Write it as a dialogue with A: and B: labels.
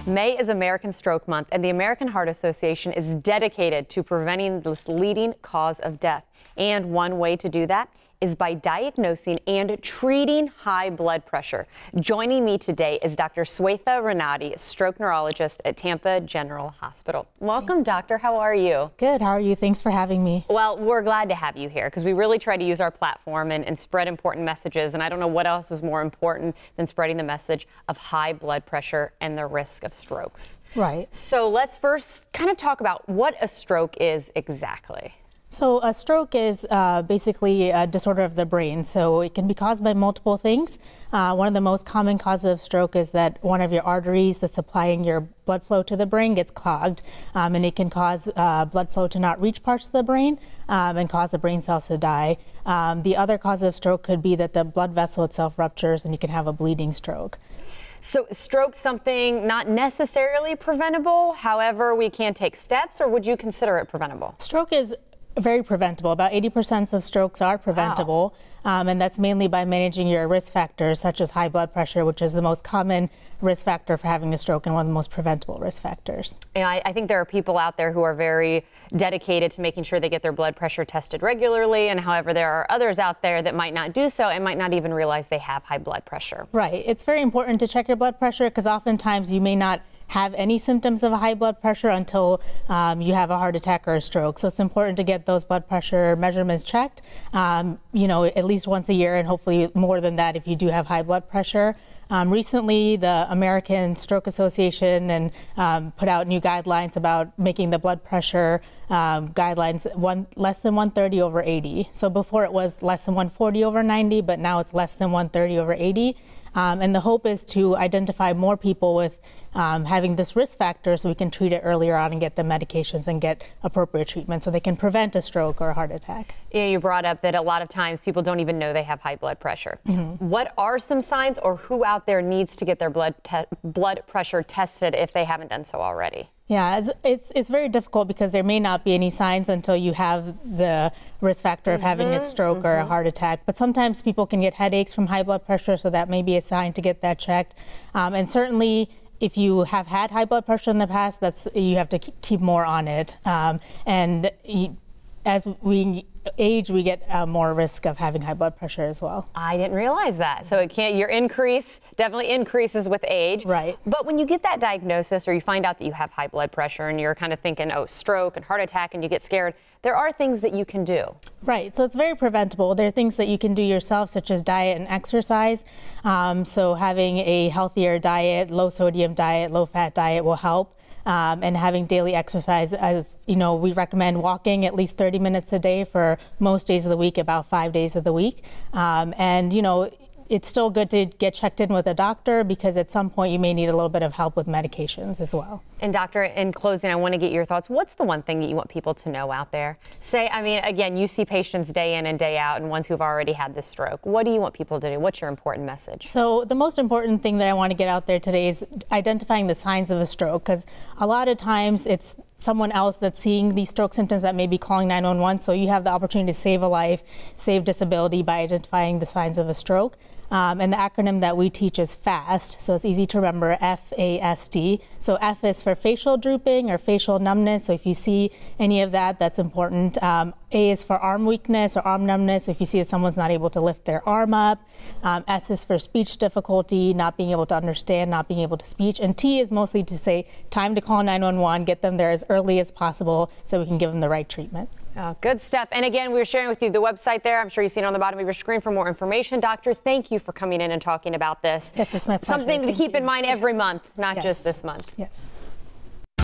A: May is American Stroke Month, and the American Heart Association is dedicated to preventing this leading cause of death. And one way to do that is by diagnosing and treating high blood pressure. Joining me today is Dr. Swetha Renati, stroke neurologist at Tampa General Hospital. Welcome, doctor. How are you?
B: Good. How are you? Thanks for having me.
A: Well, we're glad to have you here because we really try to use our platform and spread important messages. And I don't know what else is more important than spreading the message of high blood pressure and the risk of strokes.
B: Right.
A: So let's first kind of talk about what a stroke is exactly.
B: So a stroke is basically a disorder of the brain. So it can be caused by multiple things. One of the most common causes of stroke is that one of your arteries that's supplying your blood flow to the brain gets clogged, and it can cause blood flow to not reach parts of the brain and cause the brain cells to die. The other cause of stroke could be that the blood vessel itself ruptures and you can have a bleeding stroke.
A: So stroke something not necessarily preventable, however, we can take steps, or would you consider it preventable?
B: Stroke is very preventable. About 80% of strokes are preventable, and that's mainly by managing your risk factors, such as high blood pressure, which is the most common risk factor for having a stroke and one of the most preventable risk factors.
A: And I think there are people out there who are very dedicated to making sure they get their blood pressure tested regularly, and however, there are others out there that might not do so and might not even realize they have high blood pressure.
B: Right. It's very important to check your blood pressure because oftentimes you may not have any symptoms of a high blood pressure until you have a heart attack or a stroke. So it's important to get those blood pressure measurements checked, at least once a year, and hopefully more than that if you do have high blood pressure. Recently, the American Stroke Association put out new guidelines about making the blood pressure guidelines less than 130 over 80. So before it was less than 140 over 90, but now it's less than 130 over 80. And the hope is to identify more people with having this risk factor so we can treat it earlier on and get the medications and get appropriate treatment so they can prevent a stroke or a heart attack.
A: Yeah, you brought up that a lot of times people don't even know they have high blood pressure. Mm-hmm. What are some signs, or who out there needs to get their blood pressure tested if they haven't done so already?
B: Yeah, it's very difficult because there may not be any signs until you have the risk factor of having a stroke or a heart attack. But sometimes people can get headaches from high blood pressure, so that may be a sign to get that checked. And certainly, if you have had high blood pressure in the past, you have to keep more on it. As we age, we get more risk of having high blood pressure as well.
A: I didn't realize that. So your increase definitely increases with age.
B: Right.
A: But when you get that diagnosis or you find out that you have high blood pressure and you're kind of thinking, oh, stroke and heart attack, and you get scared, there are things that you can do.
B: Right. So it's very preventable. There are things that you can do yourself, such as diet and exercise. So having a healthier diet, low sodium diet, low fat diet will help. And having daily exercise, as you know, we recommend walking at least 30 minutes a day for most days of the week, about 5 days of the week. It's still good to get checked in with a doctor because at some point you may need a little bit of help with medications as well.
A: And doctor, in closing, I want to get your thoughts. What's the one thing that you want people to know out there? Again, you see patients day in and day out and ones who've already had this stroke. What do you want people to do? What's your important message?
B: So the most important thing that I want to get out there today is identifying the signs of a stroke, because a lot of times it's someone else that's seeing these stroke symptoms that may be calling 911. So you have the opportunity to save a life, save disability by identifying the signs of a stroke. And the acronym that we teach is FAST, so it's easy to remember, F-A-S-D. So F is for facial drooping or facial numbness, so if you see any of that, that's important. A is for arm weakness or arm numbness, so if you see that someone's not able to lift their arm up. S is for speech difficulty, not being able to understand, not being able to speak. And T is mostly to say, time to call 911, get them there as early as possible so we can give them the right treatment.
A: Oh, good stuff. And again, we were sharing with you the website there. I'm sure you've seen it on the bottom of your screen for more information. Doctor, thank you for coming in and talking about this.
B: Yes, it's my pleasure.
A: Something to keep in mind every month, not just this month.
B: Yes.